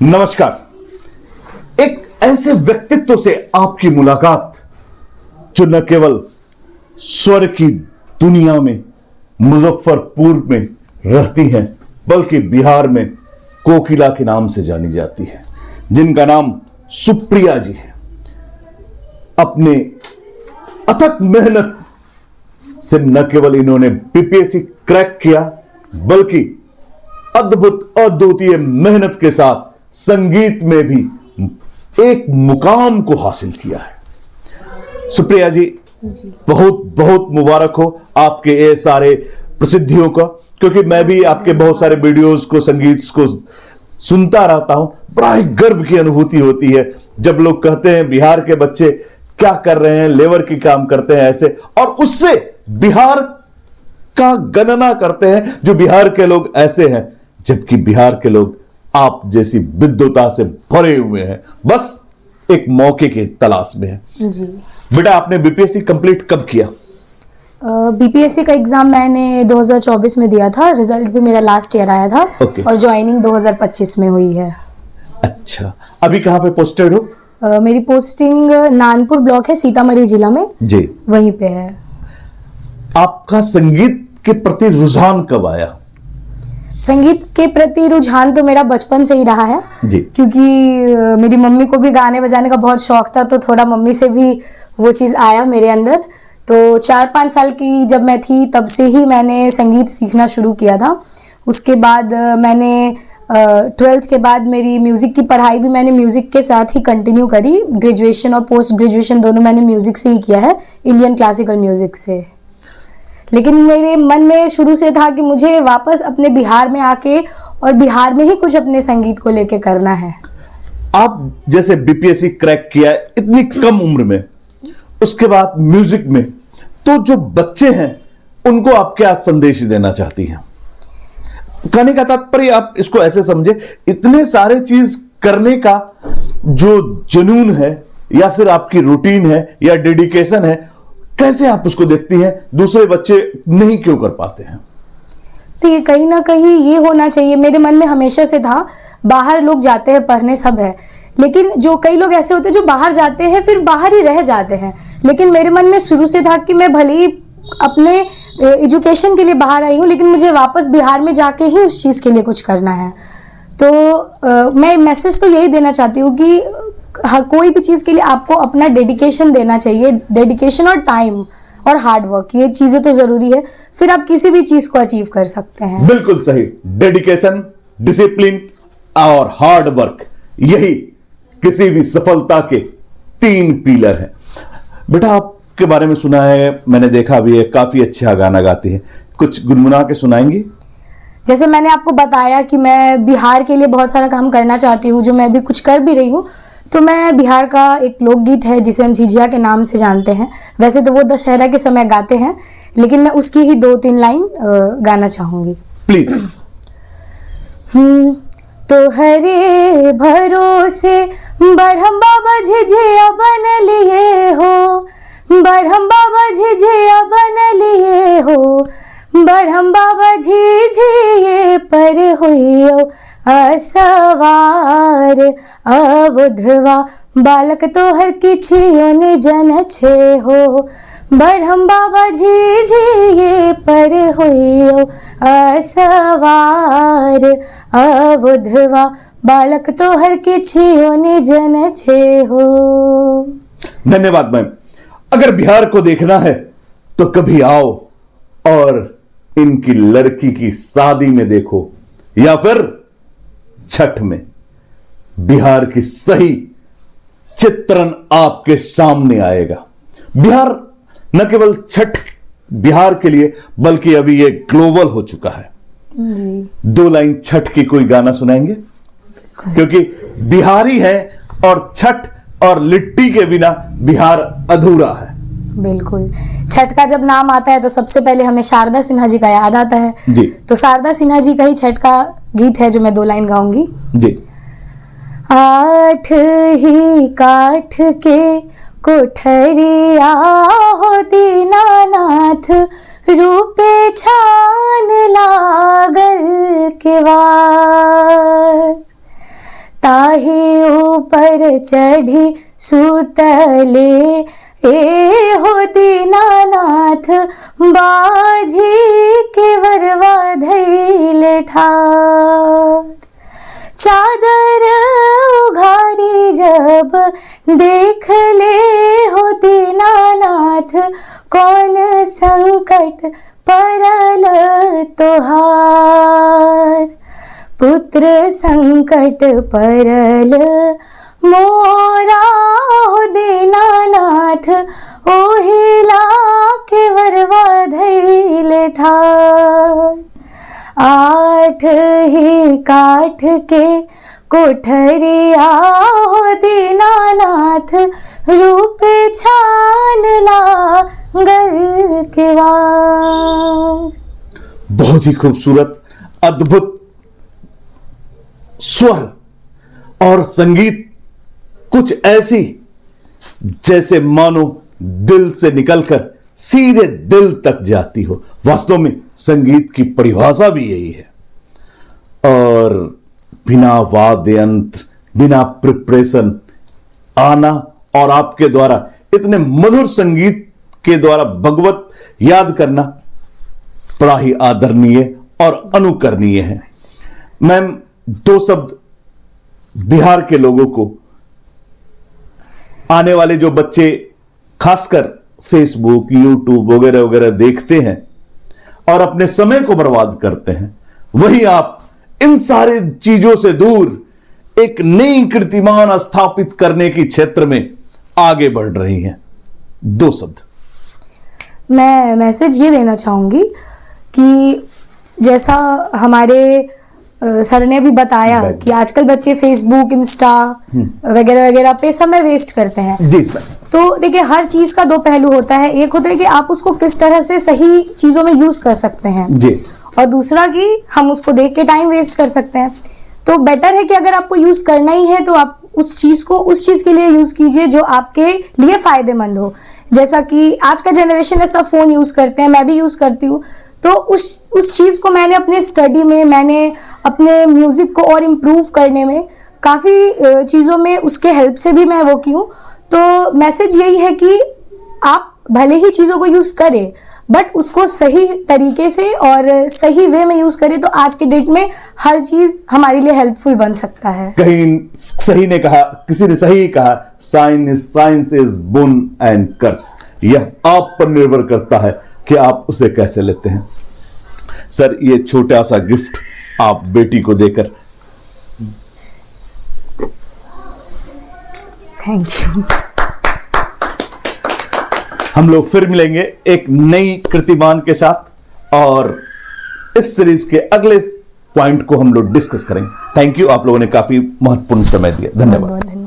नमस्कार। एक ऐसे व्यक्तित्व से आपकी मुलाकात जो न केवल स्वर की दुनिया में मुजफ्फरपुर में रहती हैं, बल्कि बिहार में कोकिला के नाम से जानी जाती है, जिनका नाम सुप्रिया जी है। अपने अथक मेहनत से न केवल इन्होंने बीपीएससी क्रैक किया, बल्कि अद्भुत अद्वितीय मेहनत के साथ संगीत में भी एक मुकाम को हासिल किया है। सुप्रिया जी, बहुत बहुत मुबारक हो आपके ये सारे प्रसिद्धियों का, क्योंकि मैं भी आपके बहुत सारे वीडियोस को, संगीत को सुनता रहता हूं। बड़ा ही गर्व की अनुभूति होती है जब लोग कहते हैं बिहार के बच्चे क्या कर रहे हैं, लेबर की काम करते हैं ऐसे, और उससे बिहार का गणना करते हैं जो बिहार के लोग ऐसे हैं, जबकि बिहार के लोग आप जैसी विद्वता से भरे हुए हैं, बस एक मौके की तलाश में है। जी बेटा, आपने बीपीएससी कंप्लीट कब किया? बीपीएससी का एग्जाम मैंने 2024 में दिया था। रिजल्ट भी मेरा लास्ट ईयर आया था। और ज्वाइनिंग 2025 में हुई है। अच्छा, अभी कहां पे पोस्टेड हो? मेरी पोस्टिंग नानपुर ब्लॉक है, सीतामढ़ी जिला में जी, वहीं पे है। आपका संगीत के प्रति रुझान कब आया? संगीत के प्रति रुझान तो मेरा बचपन से ही रहा है जी। क्योंकि मेरी मम्मी को भी गाने बजाने का बहुत शौक था, तो थोड़ा मम्मी से भी वो चीज़ आया मेरे अंदर। तो 4-5 साल की जब मैं थी तब से ही मैंने संगीत सीखना शुरू किया था। उसके बाद मैंने 12th के बाद मेरी म्यूज़िक की पढ़ाई भी मैंने म्यूज़िक के साथ ही कंटिन्यू करी। ग्रेजुएशन और पोस्ट ग्रेजुएशन दोनों मैंने म्यूज़िक से ही किया है, इंडियन क्लासिकल म्यूज़िक से। लेकिन मेरे मन में शुरू से था कि मुझे वापस अपने बिहार में आके और बिहार में ही कुछ अपने संगीत को लेके करना है। आप जैसे बीपीएससी क्रैक किया है इतनी कम उम्र में, उसके बाद म्यूजिक में, तो जो बच्चे हैं उनको आप क्या संदेश देना चाहती हैं? कहने का तात्पर्य आप इसको ऐसे समझे, इतने सारे चीज करने का जो जुनून है या फिर आपकी रूटीन है या डेडिकेशन है, कैसे आप उसको देखती हैं? दूसरे बच्चे नहीं क्यों कर पाते हैं? तो ये कहीं ना कहीं ये होना चाहिए। मेरे मन में हमेशा से था, बाहर लोग जाते हैं पढ़ने, सब है, लेकिन जो कई लोग ऐसे होते हैं जो बाहर जाते हैं फिर बाहर ही रह जाते हैं। लेकिन मेरे मन में शुरू से था कि मैं भले ही अपने एजुकेशन के लिए बाहर आई हूँ, लेकिन मुझे वापस बिहार में जाके ही उस चीज़ के लिए कुछ करना है। तो मैं मैसेज तो यही देना चाहती हूँ कि कोई भी चीज़ के लिए आपको अपना डेडिकेशन देना चाहिए। डेडिकेशन और टाइम और हार्ड वर्क, ये चीज़ें तो ज़रूरी है, फिर आप किसी भी चीज़ को अचीव कर सकते हैं। बिल्कुल सही। डेडिकेशन, डिसिप्लिन और हार्ड वर्क, यही किसी भी सफलता के 3 पिलर हैं। बेटा, आपके बारे में सुना है, मैंने देखा भी है, काफी अच्छा गाना गाती है, कुछ गुनगुना के सुनाएंगी? जैसे मैंने आपको बताया कि मैं बिहार के लिए बहुत सारा काम करना चाहती हूँ, जो मैं अभी कुछ कर भी रही हूँ। तो मैं बिहार का एक लोकगीत है जिसे हम झिझिया के नाम से जानते हैं, वैसे तो वो दशहरा के समय गाते हैं, लेकिन मैं उसकी ही 2-3 लाइन गाना चाहूँगी। प्लीज। तो हरे भरोसे बरहम बाबा झिझिया बन लिए हो, बरहम बाबा झिझिया बन लिए हो, बरहम बाबा झिझिए पर हुई असवार अवधवा, बालक तोहर किछियो ने जन छे हो, बरहम बाबा झिझिए पर हुई असवार अवधवा, बालक तोहर किछियो ने जन छे हो। धन्यवाद मैम। अगर बिहार को देखना है तो कभी आओ और इनकी लड़की की शादी में देखो, या फिर छठ में। बिहार की सही चित्रण आपके सामने आएगा। बिहार न केवल छठ बिहार के लिए, बल्कि अभी ये ग्लोबल हो चुका है। 2 लाइन छठ की कोई गाना सुनाएंगे? क्योंकि बिहारी है और छठ और लिट्टी के बिना बिहार अधूरा है। बिल्कुल। छठ का जब नाम आता है तो सबसे पहले हमें शारदा सिन्हा जी का याद आता है जी। तो शारदा सिन्हा जी का ही छठ का गीत है जो मैं 2 लाइन गाऊंगी जी। 8 ही काठ के कोठरिया हो दीनानाथ, रूपे छान लागल केवार, ताही ऊपर चढ़ी सुतले, ए हो दीनानाथ बाझी के वरवा धैले ठार। चादर उघारी जब देख ले हो दीनानाथ, कौन संकट परल तोहार। पुत्र संकट परल मोरा हो दीनानाथ, ओहिला के वरवा धैले ठार। 8 ही काठ के कोठरिया हो दीनानाथ, रूप छान लागल के वार। बहुत ही खूबसूरत, अद्भुत स्वर और संगीत, कुछ ऐसी जैसे मानो दिल से निकलकर सीधे दिल तक जाती हो। वास्तव में संगीत की परिभाषा भी यही है। और बिना वाद्य यंत्र, बिना प्रिपरेशन आना और आपके द्वारा इतने मधुर संगीत के द्वारा भगवत याद करना बड़ा ही आदरणीय और अनुकरणीय है। मैम, 2 शब्द बिहार के लोगों को, आने वाले जो बच्चे खासकर फेसबुक, यूट्यूब वगैरह वगैरह देखते हैं और अपने समय को बर्बाद करते हैं, वही आप इन सारे चीजों से दूर एक नई कीर्तिमान स्थापित करने की क्षेत्र में आगे बढ़ रही हैं। 2 शब्द। मैं मैसेज ये देना चाहूँगी कि जैसा हमारे सर ने भी बताया कि आजकल बच्चे फेसबुक, इंस्टा वगैरह वगैरह पे समय वेस्ट करते हैं। जी। तो देखिए, हर चीज का 2 पहलू होता है। एक होता है कि आप उसको किस तरह से सही चीजों में यूज कर सकते हैं जी, और दूसरा कि हम उसको देख के टाइम वेस्ट कर सकते हैं। तो बेटर है कि अगर आपको यूज करना ही है तो आप उस चीज को उस चीज के लिए यूज कीजिए जो आपके लिए फायदेमंद हो। जैसा कि आज का जनरेशन है, सब फोन यूज करते हैं, मैं भी यूज करती हूँ। तो उस चीज को मैंने अपने स्टडी में, मैंने अपने म्यूजिक को और इम्प्रूव करने में, काफ़ी चीज़ों में उसके हेल्प से भी मैं वो की हूँ। तो मैसेज यही है कि आप भले ही चीज़ों को यूज़ करें, बट उसको सही तरीके से और सही वे में यूज़ करें, तो आज के डेट में हर चीज़ हमारे लिए हेल्पफुल बन सकता है। कहीं सही ने कहा, किसी ने सही कहा, science is boon and curse. यह आप पर निर्भर करता है कि आप उसे कैसे लेते हैं। सर, ये छोटा सा गिफ्ट आप बेटी को देकर। Thank you. हम लोग फिर मिलेंगे एक नई कीर्तिमान के साथ और इस सीरीज के अगले पॉइंट को हम लोग डिस्कस करेंगे। थैंक यू, आप लोगों ने काफी महत्वपूर्ण समय दिया। धन्यवाद।